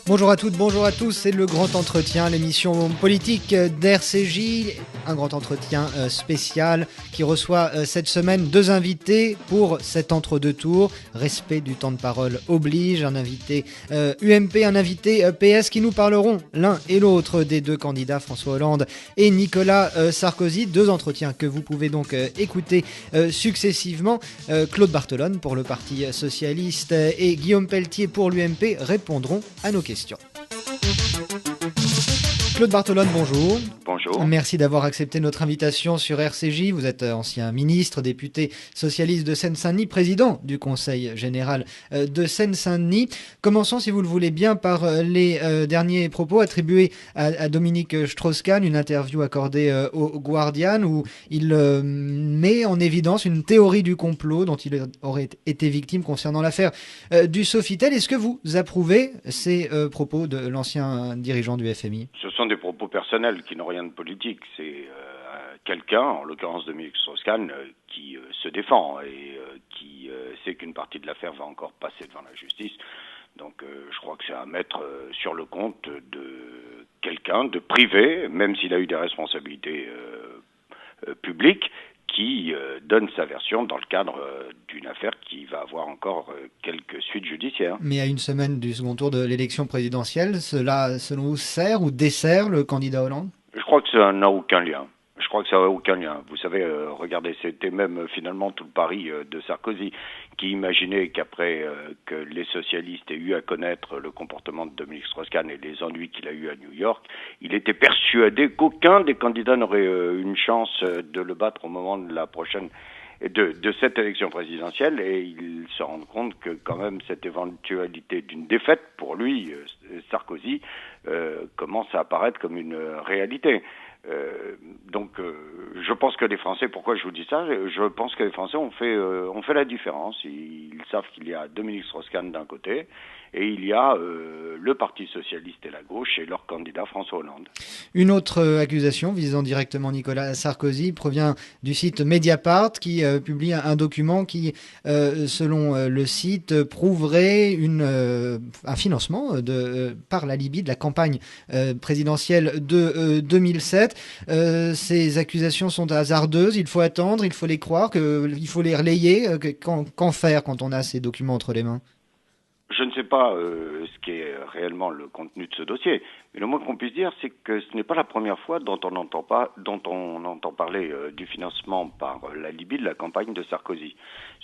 Bonjour à toutes, bonjour à tous, c'est le Grand Entretien, l'émission politique d'RCJ, un grand entretien spécial qui reçoit cette semaine deux invités pour cet entre-deux tours. Respect du temps de parole oblige, un invité UMP, un invité PS qui nous parleront l'un et l'autre des deux candidats, François Hollande et Nicolas Sarkozy. Deux entretiens que vous pouvez donc écouter successivement. Claude Barthelone pour le Parti Socialiste et Guillaume Pelletier pour l'UMP répondront à nos questions. Claude Barthelone, bonjour. Bonjour. Merci d'avoir accepté notre invitation sur RCJ. Vous êtes ancien ministre, député socialiste de Seine-Saint-Denis, président du Conseil général de Seine-Saint-Denis. Commençons, si vous le voulez bien, par les derniers propos attribués à Dominique Strauss-Kahn, une interview accordée au Guardian, où il met en évidence une théorie du complot dont il aurait été victime concernant l'affaire du Sofitel. Est-ce que vous approuvez ces propos de l'ancien dirigeant du FMI ? Ce sont des propos personnels qui n'ont rien de politique. C'est quelqu'un, en l'occurrence Dominique Strauss-Kahn, qui se défend et qui sait qu'une partie de l'affaire va encore passer devant la justice. Donc je crois que c'est à mettre sur le compte de quelqu'un de privé, même s'il a eu des responsabilités publiques, qui donne sa version dans le cadre d'une affaire qui va avoir encore quelques suites judiciaires. Mais à une semaine du second tour de l'élection présidentielle, cela, selon vous, sert ou dessert le candidat Hollande ? Je crois que ça n'a aucun lien. Je crois que ça n'a aucun lien. Vous savez, regardez, c'était même finalement tout le pari de Sarkozy, qui imaginait qu'après que les socialistes aient eu à connaître le comportement de Dominique Strauss-Kahn et les ennuis qu'il a eu à New York, il était persuadé qu'aucun des candidats n'aurait une chance de le battre au moment de la prochaine de cette élection présidentielle, et il se rend compte que quand même cette éventualité d'une défaite pour lui, Sarkozy, commence à apparaître comme une réalité. Donc je pense que les Français, pourquoi je vous dis ça, je pense que les Français ont fait la différence. Ils savent qu'il y a Dominique Strauss-Kahn d'un côté et il y a le Parti Socialiste et la gauche et leur candidat François Hollande. Une autre accusation visant directement Nicolas Sarkozy provient du site Mediapart qui publie un document qui, selon le site, prouverait un financement par la Libye de la campagne présidentielle de 2007. Ces accusations sont hasardeuses, il faut attendre, il faut les croire, il faut les relayer. Qu'en faire quand on a ces documents entre les mains ? Je ne sais pas ce qui est réellement le contenu de ce dossier, mais le moins qu'on puisse dire, c'est que ce n'est pas la première fois dont on entend parler du financement par la Libye de la campagne de Sarkozy.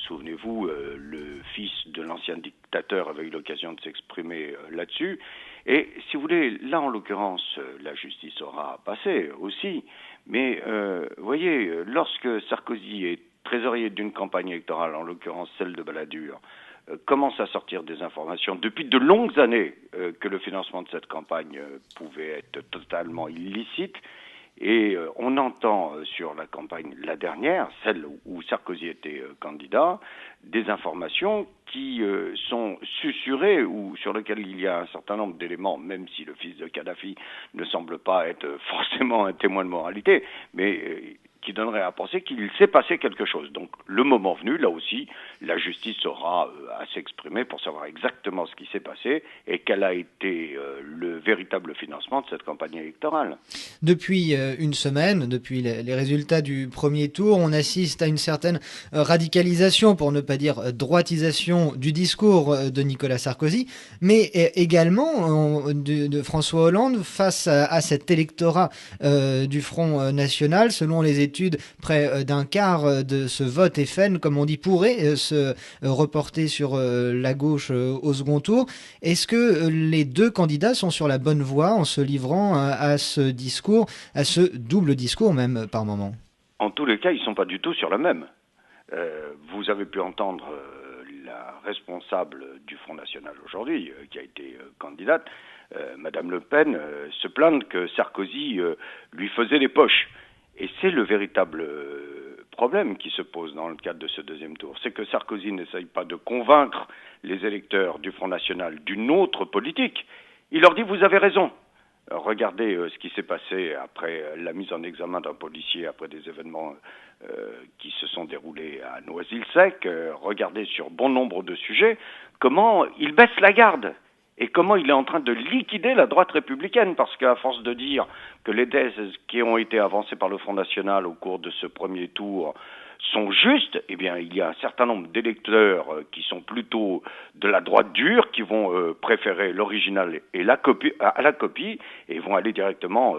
Souvenez-vous, le fils de l'ancien dictateur avait eu l'occasion de s'exprimer là-dessus. Et si vous voulez, là en l'occurrence, la justice aura passé aussi. Mais voyez, lorsque Sarkozy est trésorier d'une campagne électorale, en l'occurrence celle de Balladur, commence à sortir des informations depuis de longues années que le financement de cette campagne pouvait être totalement illicite. Et on entend sur la campagne, la dernière, celle où Sarkozy était candidat, des informations qui sont susurrées ou sur lesquelles il y a un certain nombre d'éléments, même si le fils de Kadhafi ne semble pas être forcément un témoin de moralité, mais qui donnerait à penser qu'il s'est passé quelque chose. Donc le moment venu, là aussi, la justice aura à s'exprimer pour savoir exactement ce qui s'est passé et quel a été le véritable financement de cette campagne électorale. Depuis une semaine, depuis les résultats du premier tour, on assiste à une certaine radicalisation, pour ne pas dire droitisation, du discours de Nicolas Sarkozy, mais également de François Hollande face à cet électorat du Front National. Selon les études, près d'un quart de ce vote FN, comme on dit, pourrait se reporter sur la gauche au second tour. Est-ce que les deux candidats sont sur la bonne voie en se livrant à ce discours, à ce double discours même par moment ? En tous les cas, ils ne sont pas du tout sur le même. Vous avez pu entendre la responsable du Front National aujourd'hui, qui a été candidate, Madame Le Pen, se plaindre que Sarkozy lui faisait les poches. Et c'est le véritable problème qui se pose dans le cadre de ce deuxième tour. C'est que Sarkozy n'essaye pas de convaincre les électeurs du Front National d'une autre politique. Il leur dit « vous avez raison ». Regardez ce qui s'est passé après la mise en examen d'un policier après des événements qui se sont déroulés à Noisy-le-Sec. Regardez sur bon nombre de sujets comment il baisse la garde. et comment il est en train de liquider la droite républicaine, parce qu'à force de dire que les thèses qui ont été avancées par le Front National au cours de ce premier tour sont justes, eh bien, il y a un certain nombre d'électeurs qui sont plutôt de la droite dure, qui vont préférer l'original et la copie, à la copie, et vont aller directement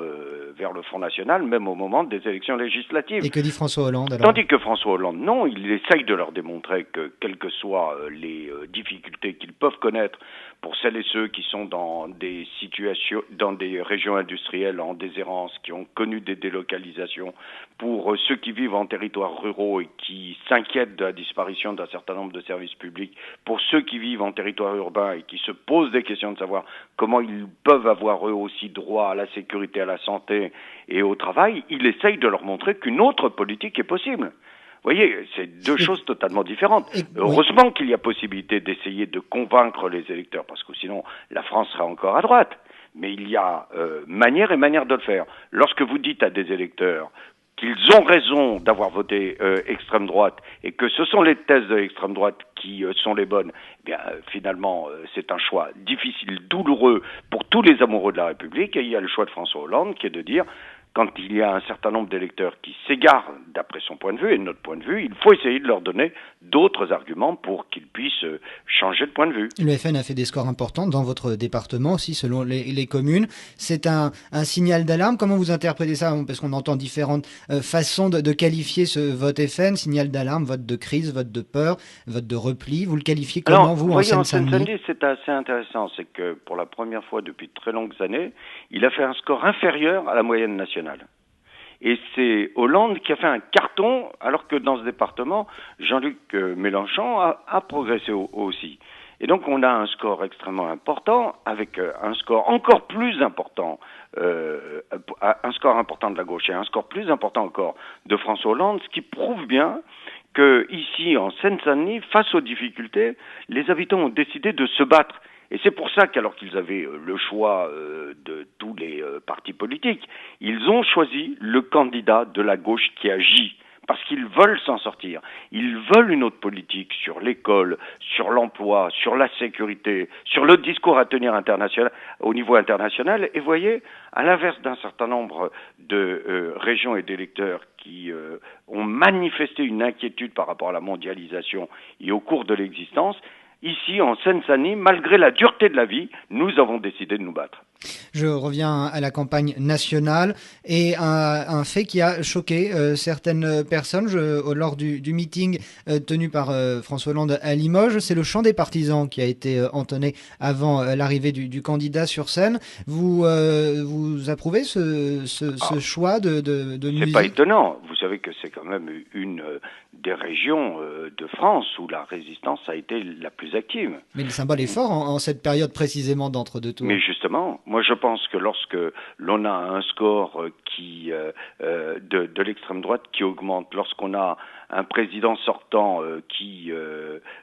vers le Front National, même au moment des élections législatives. Et que dit François Hollande alors? Tandis que François Hollande, non, il essaye de leur démontrer que, quelles que soient les difficultés qu'ils peuvent connaître pour celles et ceux qui sont dans des situations, dans des régions industrielles en déshérence, qui ont connu des délocalisations, pour ceux qui vivent en territoires ruraux et qui s'inquiètent de la disparition d'un certain nombre de services publics, pour ceux qui vivent en territoire urbain et qui se posent des questions de savoir comment ils peuvent avoir eux aussi droit à la sécurité, à la santé et au travail, il essaye de leur montrer qu'une autre politique est possible. Vous voyez, c'est deux choses totalement différentes. Heureusement qu'il y a possibilité d'essayer de convaincre les électeurs, parce que sinon la France sera encore à droite. Mais il y a manière et manière de le faire. Lorsque vous dites à des électeurs qu'ils ont raison d'avoir voté extrême droite et que ce sont les thèses de l'extrême droite qui sont les bonnes, eh bien finalement c'est un choix difficile, douloureux pour tous les amoureux de la République, et il y a le choix de François Hollande qui est de dire quand il y a un certain nombre d'électeurs qui s'égarent d'après son point de vue et de notre point de vue, il faut essayer de leur donner d'autres arguments pour qu'ils puissent changer de point de vue. Le FN a fait des scores importants dans votre département aussi, selon les communes. C'est un signal d'alarme. Comment vous interprétez ça? Parce qu'on entend différentes façons de qualifier ce vote FN. Signal d'alarme, vote de crise, vote de peur, vote de repli. Vous le qualifiez comment, alors, vous, en Seine-Saint-Denis? C'est assez intéressant. C'est que pour la première fois depuis de très longues années, il a fait un score inférieur à la moyenne nationale. Et c'est Hollande qui a fait un carton, alors que dans ce département, Jean-Luc Mélenchon a progressé aussi. Et donc on a un score extrêmement important, avec un score encore plus important, un score important de la gauche et un score plus important encore de François Hollande, ce qui prouve bien que ici, en Seine-Saint-Denis, face aux difficultés, les habitants ont décidé de se battre. Et c'est pour ça qu'alors qu'ils avaient le choix de tous les partis politiques, ils ont choisi le candidat de la gauche qui agit, parce qu'ils veulent s'en sortir. Ils veulent une autre politique sur l'école, sur l'emploi, sur la sécurité, sur le discours à tenir au niveau international. Et voyez, à l'inverse d'un certain nombre de régions et d'électeurs qui ont manifesté une inquiétude par rapport à la mondialisation et au cours de l'existence, ici, en Seine-Saint-Denis, malgré la dureté de la vie, nous avons décidé de nous battre. Je reviens à la campagne nationale et un fait qui a choqué certaines personnes lors du meeting tenu par François Hollande à Limoges. C'est le chant des partisans qui a été entonné avant l'arrivée du candidat sur scène. Vous approuvez ce choix de musique? C'est pas étonnant. Vous savez que c'est quand même une des régions de France où la résistance a été la plus active. Mais le symbole est fort en cette période précisément d'entre-deux tours. Mais justement, moi je pense que lorsque l'on a un score qui de l'extrême droite qui augmente, lorsqu'on a un président sortant qui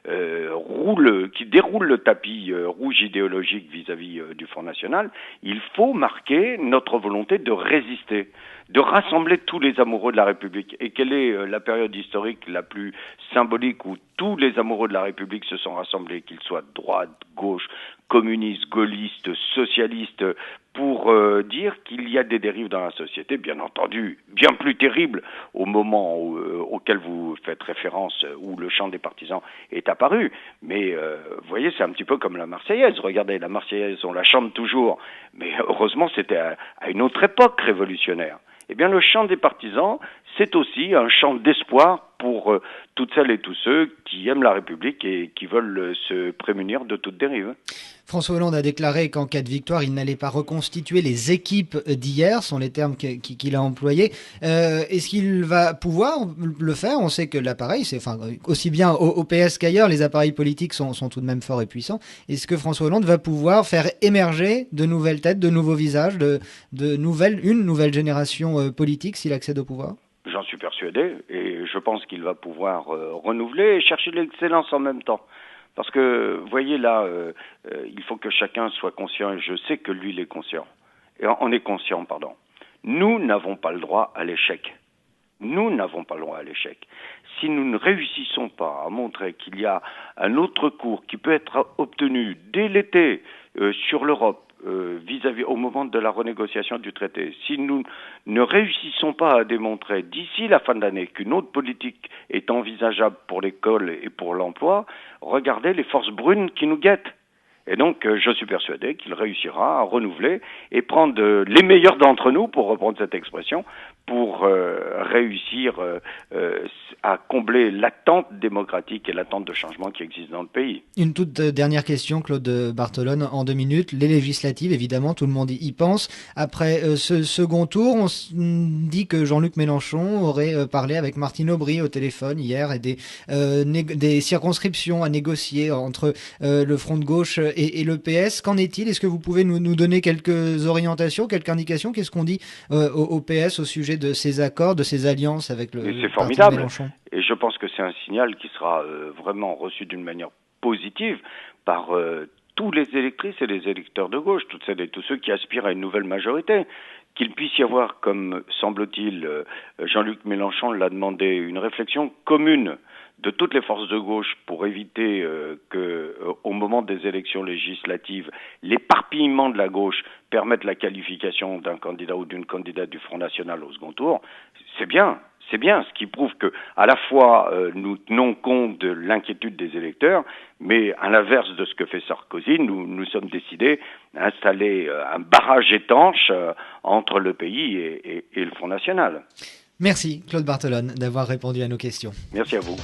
déroule le tapis rouge idéologique vis-à-vis du Front National, il faut marquer notre volonté de résister, de rassembler tous les amoureux de la République. Et quelle est la période historique la plus symbolique où tous les amoureux de la République se sont rassemblés, qu'ils soient de droite, gauche, communistes, gaullistes, socialistes, pour dire qu'il y a des dérives dans la société, bien entendu, bien plus terribles au moment auquel vous faites référence, où le chant des partisans est apparu. Mais vous voyez, c'est un petit peu comme la Marseillaise. Regardez, la Marseillaise, on la chante toujours, mais heureusement, c'était à une autre époque révolutionnaire. Eh bien, le chant des partisans, c'est aussi un chant d'espoir pour toutes celles et tous ceux qui aiment la République et qui veulent se prémunir de toute dérive. François Hollande a déclaré qu'en cas de victoire, il n'allait pas reconstituer les équipes d'hier, sont les termes qu'il a employés. Est-ce qu'il va pouvoir le faire? On sait que l'appareil, aussi bien au PS qu'ailleurs, les appareils politiques sont tout de même forts et puissants. Est-ce que François Hollande va pouvoir faire émerger de nouvelles têtes, de nouveaux visages, une nouvelle génération politique s'il accède au pouvoir? J'en suis persuadé, et je pense qu'il va pouvoir renouveler et chercher l'excellence en même temps. Parce que, vous voyez là, il faut que chacun soit conscient, et je sais que lui, il est conscient. Et on est conscient, pardon. Nous n'avons pas le droit à l'échec. Nous n'avons pas le droit à l'échec. Si nous ne réussissons pas à montrer qu'il y a un autre cours qui peut être obtenu dès l'été sur l'Europe vis-à-vis au moment de la renégociation du traité. Si nous ne réussissons pas à démontrer d'ici la fin de l'année qu'une autre politique est envisageable pour l'école et pour l'emploi, regardez les forces brunes qui nous guettent. Et donc, je suis persuadé qu'il réussira à renouveler et prendre les meilleurs d'entre nous, pour reprendre cette expression, pour réussir à combler l'attente démocratique et l'attente de changement qui existe dans le pays. Une toute dernière question, Claude Bartolone, en 2 minutes. Les législatives, évidemment, tout le monde y pense. Après ce second tour, on dit que Jean-Luc Mélenchon aurait parlé avec Martine Aubry au téléphone hier et des circonscriptions à négocier entre le Front de gauche et le PS. Qu'en est-il? Est-ce que vous pouvez nous donner quelques orientations, quelques indications? Qu'est-ce qu'on dit au PS au sujet de ces accords, de ces alliances avec le c'est parti formidable. de Mélenchon? Et je pense que c'est un signal qui sera vraiment reçu d'une manière positive par tous les électrices et les électeurs de gauche, toutes celles et tous ceux qui aspirent à une nouvelle majorité. Qu'il puisse y avoir, comme semble-t-il, Jean-Luc Mélenchon l'a demandé, une réflexion commune de toutes les forces de gauche pour éviter au moment des élections législatives, l'éparpillement de la gauche permette la qualification d'un candidat ou d'une candidate du Front National au second tour, c'est bien. C'est bien, ce qui prouve que, à la fois, nous tenons compte de l'inquiétude des électeurs, mais à l'inverse de ce que fait Sarkozy, nous sommes décidés à installer un barrage étanche entre le pays et le Front National. Merci, Claude Bartolone, d'avoir répondu à nos questions. Merci à vous.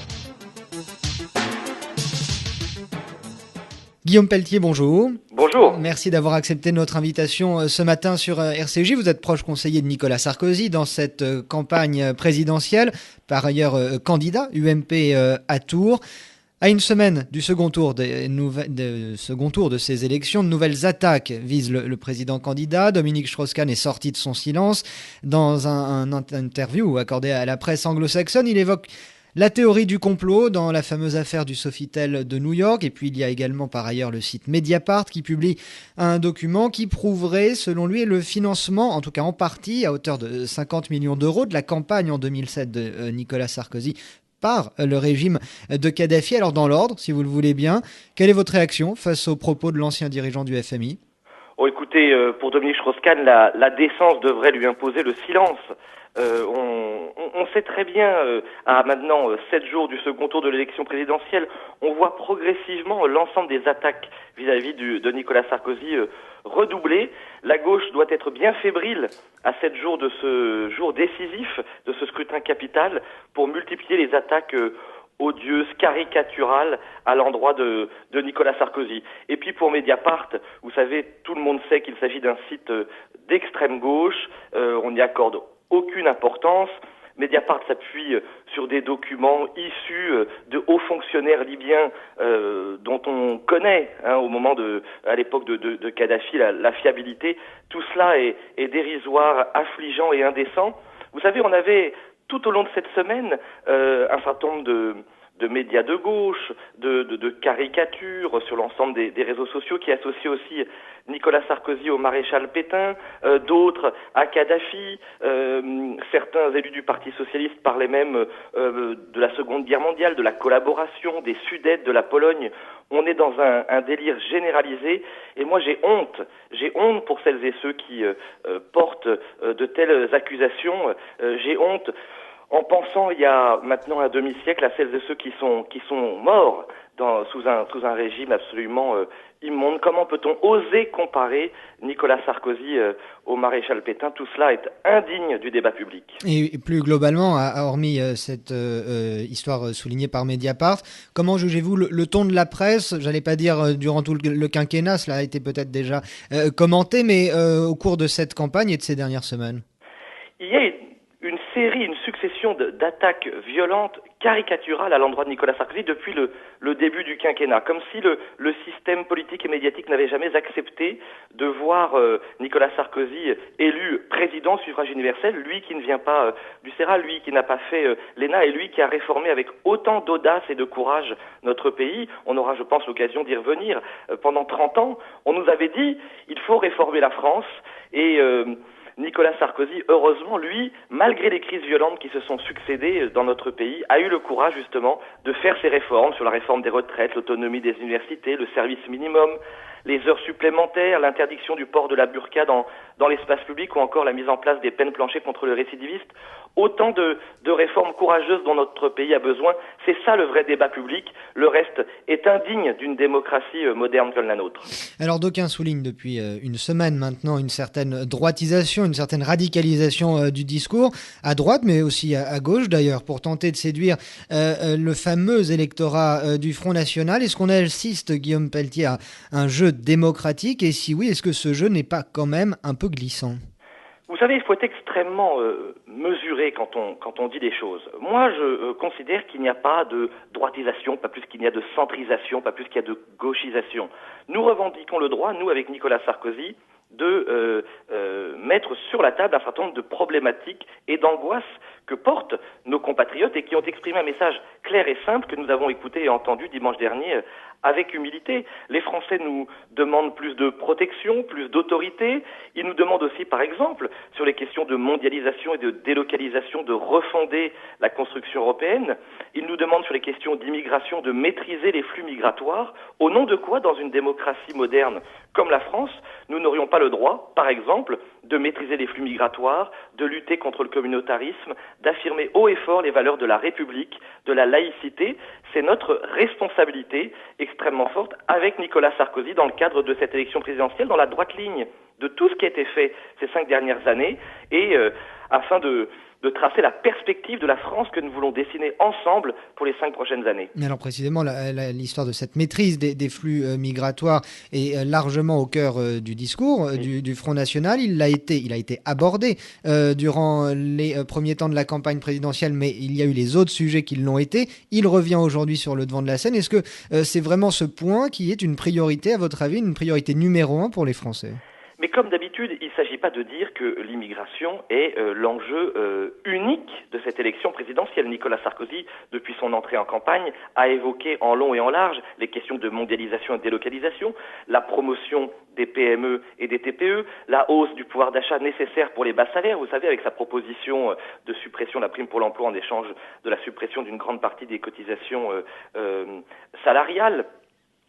Guillaume Pelletier, bonjour. Bonjour. Merci d'avoir accepté notre invitation ce matin sur RCJ. Vous êtes proche conseiller de Nicolas Sarkozy dans cette campagne présidentielle, par ailleurs candidat UMP à Tours. À une semaine du second tour de ces élections, de nouvelles attaques visent le président candidat. Dominique Strauss-Kahn est sorti de son silence. Dans un interview accordé à la presse anglo-saxonne, il évoque la théorie du complot dans la fameuse affaire du Sofitel de New York. Et puis il y a également par ailleurs le site Mediapart qui publie un document qui prouverait, selon lui, le financement, en tout cas en partie, à hauteur de 50 millions d'euros de la campagne en 2007 de Nicolas Sarkozy par le régime de Kadhafi. Alors dans l'ordre, si vous le voulez bien, quelle est votre réaction face aux propos de l'ancien dirigeant du FMI ? Oh, écoutez, pour Dominique Strauss-Kahn, la décence devrait lui imposer le silence. On sait très bien, à maintenant 7 jours du second tour de l'élection présidentielle, on voit progressivement l'ensemble des attaques vis-à-vis de Nicolas Sarkozy redoubler. La gauche doit être bien fébrile à 7 jours de ce jour décisif, de ce scrutin capital, pour multiplier les attaques odieuse, caricaturale à l'endroit de Nicolas Sarkozy. Et puis pour Mediapart, vous savez, tout le monde sait qu'il s'agit d'un site d'extrême gauche, on n'y accorde aucune importance. Mediapart s'appuie sur des documents issus de hauts fonctionnaires libyens dont on connaît au moment à l'époque de Kadhafi la fiabilité. Tout cela est dérisoire, affligeant et indécent. Vous savez, on avait tout au long de cette semaine un certain nombre de médias de gauche, de caricatures sur l'ensemble des réseaux sociaux qui associent aussi Nicolas Sarkozy au maréchal Pétain, d'autres à Kadhafi. Certains élus du Parti socialiste parlaient même de la Seconde Guerre mondiale, de la collaboration, des Sudètes, de la Pologne. On est dans un délire généralisé et moi j'ai honte pour celles et ceux qui portent de telles accusations. J'ai honte en pensant il y a maintenant un demi-siècle à celles et ceux qui sont morts sous un régime absolument immonde. Comment peut-on oser comparer Nicolas Sarkozy au maréchal Pétain? Tout cela est indigne du débat public. Et plus globalement, hormis cette histoire soulignée par Mediapart, comment jugez-vous le ton de la presse? J'allais pas dire durant tout le quinquennat, cela a été peut-être déjà commenté, mais au cours de cette campagne et de ces dernières semaines. Il y a une succession d'attaques violentes, caricaturales à l'endroit de Nicolas Sarkozy depuis le début du quinquennat, comme si le système politique et médiatique n'avait jamais accepté de voir Nicolas Sarkozy élu président suffrage universel, lui qui ne vient pas du CERA, lui qui n'a pas fait l'ENA et lui qui a réformé avec autant d'audace et de courage notre pays. On aura, je pense, l'occasion d'y revenir. Pendant 30 ans, on nous avait dit il faut réformer la France et Nicolas Sarkozy, heureusement, lui, malgré les crises violentes qui se sont succédées dans notre pays, a eu le courage justement de faire ces réformes sur la réforme des retraites, l'autonomie des universités, le service minimum, les heures supplémentaires, l'interdiction du port de la burqa dans l'espace public ou encore la mise en place des peines planchées contre le récidiviste. Autant de réformes courageuses dont notre pays a besoin. C'est ça le vrai débat public. Le reste est indigne d'une démocratie moderne comme la nôtre. Alors d'aucuns soulignent depuis une semaine maintenant une certaine droitisation, une certaine radicalisation du discours, à droite mais aussi à gauche d'ailleurs, pour tenter de séduire le fameux électorat du Front National. Est-ce qu'on assiste, Guillaume Pelletier, à un jeu démocratique? Et si oui, est-ce que ce jeu n'est pas quand même un peu glissant? Vous savez, il faut être extrêmement mesuré quand on dit des choses. Moi, je considère qu'il n'y a pas de droitisation, pas plus qu'il n'y a de centrisation, pas plus qu'il y a de gauchisation. Nous revendiquons le droit, nous, avec Nicolas Sarkozy, de mettre sur la table un certain nombre de problématiques et d'angoisses que portent nos compatriotes et qui ont exprimé un message clair et simple que nous avons écouté et entendu dimanche dernier avec humilité. Les Français nous demandent plus de protection, plus d'autorité. Ils nous demandent aussi, par exemple, sur les questions de mondialisation et de délocalisation, de refonder la construction européenne. Ils nous demandent sur les questions d'immigration de maîtriser les flux migratoires. Au nom de quoi, dans une démocratie moderne comme la France, nous n'aurions pas le droit, par exemple, de maîtriser les flux migratoires, de lutter contre le communautarisme, d'affirmer haut et fort les valeurs de la République, de la laïcité. C'est notre responsabilité extrêmement forte avec Nicolas Sarkozy dans le cadre de cette élection présidentielle, dans la droite ligne de tout ce qui a été fait ces 5 dernières années et afin de tracer la perspective de la France que nous voulons dessiner ensemble pour les 5 prochaines années. Alors précisément, l'histoire de cette maîtrise des flux migratoires est largement au cœur du discours du Front National. Il a été abordé durant les premiers temps de la campagne présidentielle, mais il y a eu les autres sujets qui l'ont été. Il revient aujourd'hui sur le devant de la scène. Est-ce que c'est vraiment ce point qui est une priorité, à votre avis, une priorité numéro 1 pour les Français ? Mais comme d'habitude, il ne s'agit pas de dire que l'immigration est l'enjeu unique de cette élection présidentielle. Nicolas Sarkozy, depuis son entrée en campagne, a évoqué en long et en large les questions de mondialisation et de délocalisation, la promotion des PME et des TPE, la hausse du pouvoir d'achat nécessaire pour les bas salaires, vous savez, avec sa proposition de suppression de la prime pour l'emploi en échange de la suppression d'une grande partie des cotisations salariales.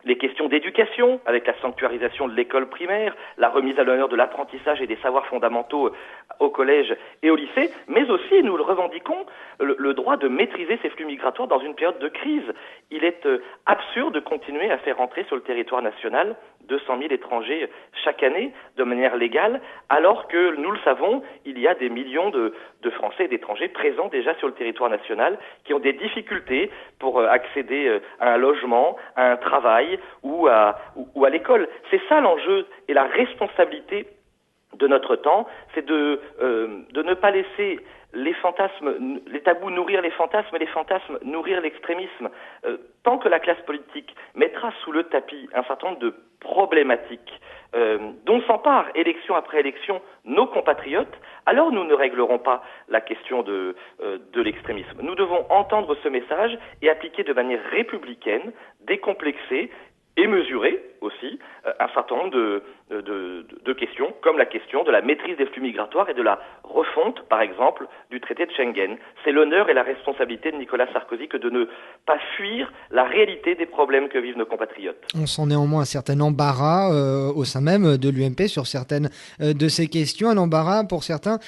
Les questions d'éducation, avec la sanctuarisation de l'école primaire, la remise à l'honneur de l'apprentissage et des savoirs fondamentaux au collège et au lycée, mais aussi, nous le revendiquons, le droit de maîtriser ces flux migratoires dans une période de crise. Il est absurde de continuer à faire entrer sur le territoire national 200 000 étrangers chaque année de manière légale, alors que, nous le savons, il y a des millions de Français et d'étrangers présents déjà sur le territoire national qui ont des difficultés pour accéder à un logement, à un travail ou à l'école. C'est ça l'enjeu et la responsabilité de notre temps, c'est de ne pas laisser les fantasmes, les tabous nourrir les fantasmes et les fantasmes nourrir l'extrémisme. Tant que la classe politique mettra sous le tapis un certain nombre de problématiques dont s'emparent élection après élection nos compatriotes, alors nous ne réglerons pas la question de l'extrémisme. Nous devons entendre ce message et appliquer de manière républicaine, décomplexée et mesurer aussi un certain nombre de questions, comme la question de la maîtrise des flux migratoires et de la refonte, par exemple, du traité de Schengen. C'est l'honneur et la responsabilité de Nicolas Sarkozy que de ne pas fuir la réalité des problèmes que vivent nos compatriotes. On sent néanmoins un certain embarras au sein même de l'UMP sur certaines de ces questions, un embarras pour certains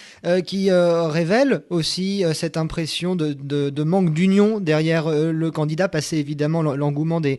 qui révèle aussi cette impression de manque d'union derrière le candidat, passé évidemment l'engouement des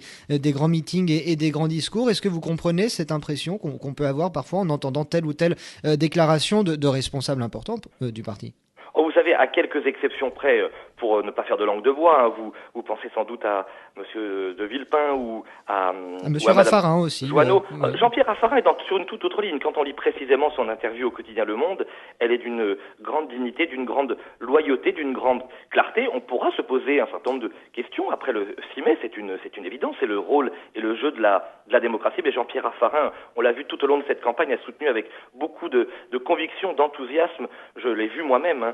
grands meetings et des grands discours. Est-ce que vous comprenez cette impression qu'on peut avoir parfois en entendant telle ou telle déclaration de responsables importants du parti? Vous savez, à quelques exceptions près, pour ne pas faire de langue de bois, vous pensez sans doute à Monsieur de Villepin ou à Monsieur Raffarin aussi. Joanneau. Jean-Pierre Raffarin est sur une toute autre ligne. Quand on lit précisément son interview au quotidien Le Monde, elle est d'une grande dignité, d'une grande loyauté, d'une grande clarté. On pourra se poser un certain nombre de questions. Après le 6 mai, c'est une évidence, c'est le rôle et le jeu de la démocratie. Mais Jean-Pierre Raffarin, on l'a vu tout au long de cette campagne, a soutenu avec beaucoup de conviction, d'enthousiasme. Je l'ai vu moi-même,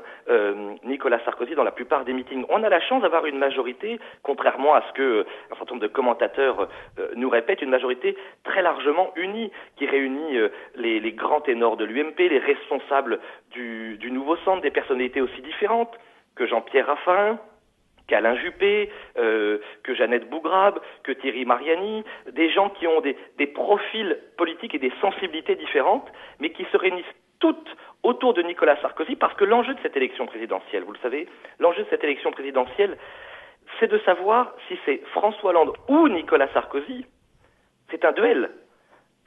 Nicolas Sarkozy dans la plupart des meetings. On a la chance d'avoir une majorité, contrairement à ce que un certain nombre de commentateurs nous répètent, une majorité très largement unie, qui réunit les grands ténors de l'UMP, les responsables du nouveau centre, des personnalités aussi différentes que Jean-Pierre Raffarin, qu'Alain Juppé, que Jeannette Bougrabe, que Thierry Mariani, des gens qui ont des profils politiques et des sensibilités différentes, mais qui se réunissent toutes autour de Nicolas Sarkozy, parce que l'enjeu de cette élection présidentielle, vous le savez, l'enjeu de cette élection présidentielle, c'est de savoir si c'est François Hollande ou Nicolas Sarkozy. C'est un duel.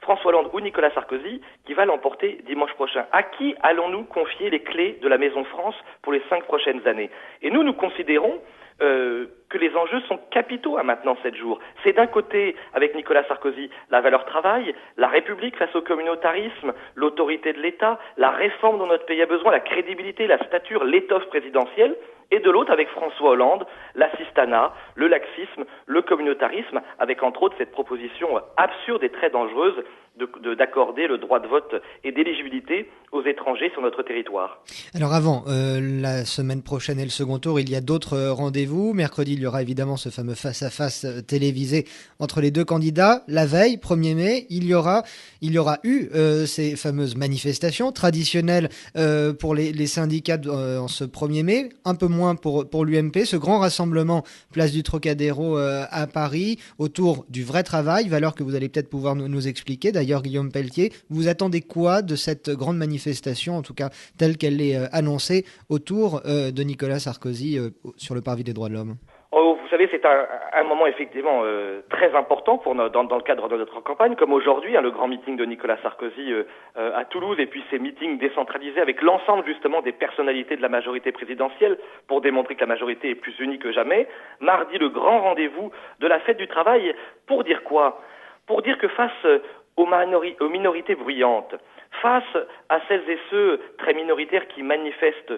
François Hollande ou Nicolas Sarkozy qui va l'emporter dimanche prochain. À qui allons-nous confier les clés de la Maison France pour les 5 prochaines années? Et nous considérons que les enjeux sont capitaux à maintenant 7 jours. C'est d'un côté, avec Nicolas Sarkozy, la valeur travail, la République face au communautarisme, l'autorité de l'État, la réforme dont notre pays a besoin, la crédibilité, la stature, l'étoffe présidentielle, et de l'autre, avec François Hollande, l'assistanat, le laxisme, le communautarisme, avec entre autres cette proposition absurde et très dangereuse d'accorder le droit de vote et d'éligibilité aux étrangers sur notre territoire. Alors avant la semaine prochaine et le second tour, il y a d'autres rendez-vous. Mercredi, il y aura évidemment ce fameux face-à-face télévisé entre les deux candidats. La veille, 1er mai, il y aura eu ces fameuses manifestations traditionnelles pour les syndicats en ce 1er mai, un peu moins pour l'UMP, ce grand rassemblement place du Trocadéro à Paris autour du vrai travail, valeur que vous allez peut-être pouvoir nous expliquer. D'ailleurs, Guillaume Pelletier, vous attendez quoi de cette grande manifestation, en tout cas telle qu'elle est annoncée autour de Nicolas Sarkozy sur le parvis des droits de l'homme? Vous savez, c'est un moment effectivement très important dans le cadre de notre campagne, comme aujourd'hui, le grand meeting de Nicolas Sarkozy à Toulouse, et puis ces meetings décentralisés avec l'ensemble justement des personnalités de la majorité présidentielle pour démontrer que la majorité est plus unie que jamais. Mardi, le grand rendez-vous de la fête du travail. Pour dire quoi? Pour dire que face aux minorités bruyantes, face à celles et ceux très minoritaires qui manifestent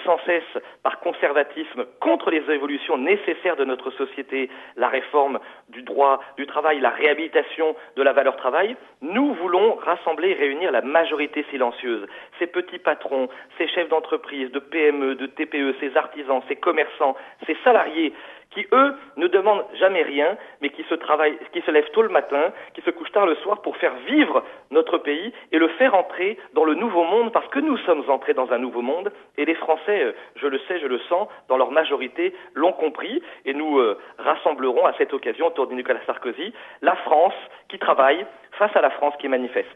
sans cesse par conservatisme contre les évolutions nécessaires de notre société, la réforme du droit du travail, la réhabilitation de la valeur travail, nous voulons rassembler et réunir la majorité silencieuse, ces petits patrons, ces chefs d'entreprise, de PME, de TPE, ces artisans, ces commerçants, ces salariés qui, eux, ne demandent jamais rien, mais qui se lèvent tôt le matin, qui se couchent tard le soir pour faire vivre notre pays et le faire entrer dans le nouveau monde, parce que nous sommes entrés dans un nouveau monde, et les Français, je le sais, je le sens, dans leur majorité, l'ont compris, et nous rassemblerons à cette occasion autour de Nicolas Sarkozy la France qui travaille face à la France qui manifeste.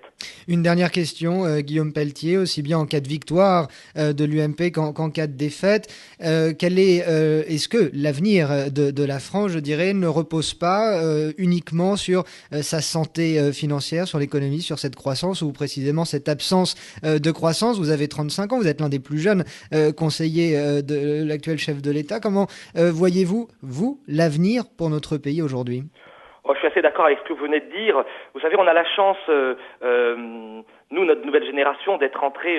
Une dernière question, Guillaume Pelletier, aussi bien en cas de victoire de l'UMP qu'en cas de défaite, est-ce que l'avenir de la France, je dirais, ne repose pas uniquement sur sa santé financière, sur l'économie, sur cette croissance ou précisément cette absence de croissance? Vous avez 35 ans, vous êtes l'un des plus jeunes conseillers de l'actuel chef de l'État. Comment voyez-vous, l'avenir pour notre pays aujourd'hui? Je suis assez d'accord avec ce que vous venez de dire. Vous savez, on a la chance, nous, notre nouvelle génération, d'être entrés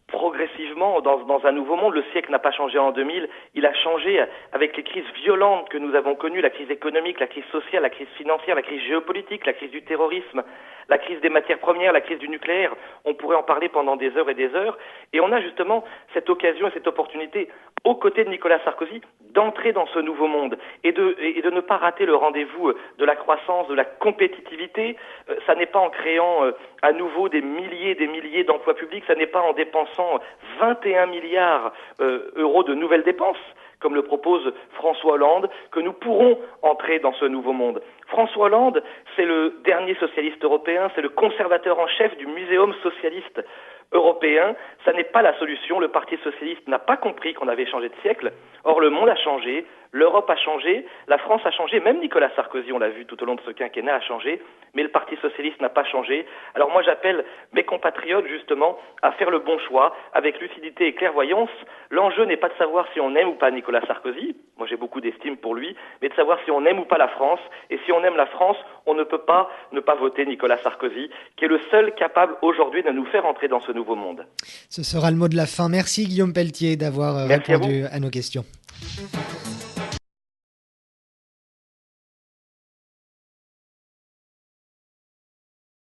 progressivement dans un nouveau monde. Le siècle n'a pas changé en 2000, il a changé avec les crises violentes que nous avons connues, la crise économique, la crise sociale, la crise financière, la crise géopolitique, la crise du terrorisme, la crise des matières premières, la crise du nucléaire. On pourrait en parler pendant des heures et des heures. Et on a justement cette occasion et cette opportunité, aux côtés de Nicolas Sarkozy, d'entrer dans ce nouveau monde et de ne pas rater le rendez-vous de la croissance, de la compétitivité. Ça n'est pas en créant à nouveau des milliers d'emplois publics, ça n'est pas en dépensant 21 milliards euros de nouvelles dépenses, comme le propose François Hollande, que nous pourrons entrer dans ce nouveau monde. François Hollande, c'est le dernier socialiste européen, c'est le conservateur en chef du Muséum socialiste européen. Ça n'est pas la solution. Le Parti socialiste n'a pas compris qu'on avait changé de siècle. Or, le monde a changé, l'Europe a changé, la France a changé, même Nicolas Sarkozy, on l'a vu tout au long de ce quinquennat, a changé, mais le Parti socialiste n'a pas changé. Alors moi, j'appelle mes compatriotes, justement, à faire le bon choix, avec lucidité et clairvoyance. L'enjeu n'est pas de savoir si on aime ou pas Nicolas Sarkozy, moi j'ai beaucoup d'estime pour lui, mais de savoir si on aime ou pas la France. Et si on aime la France, on ne peut pas ne pas voter Nicolas Sarkozy, qui est le seul capable aujourd'hui de nous faire entrer dans ce nouveau monde. Ce sera le mot de la fin. Merci Guillaume Pelletier d'avoir répondu à nos questions.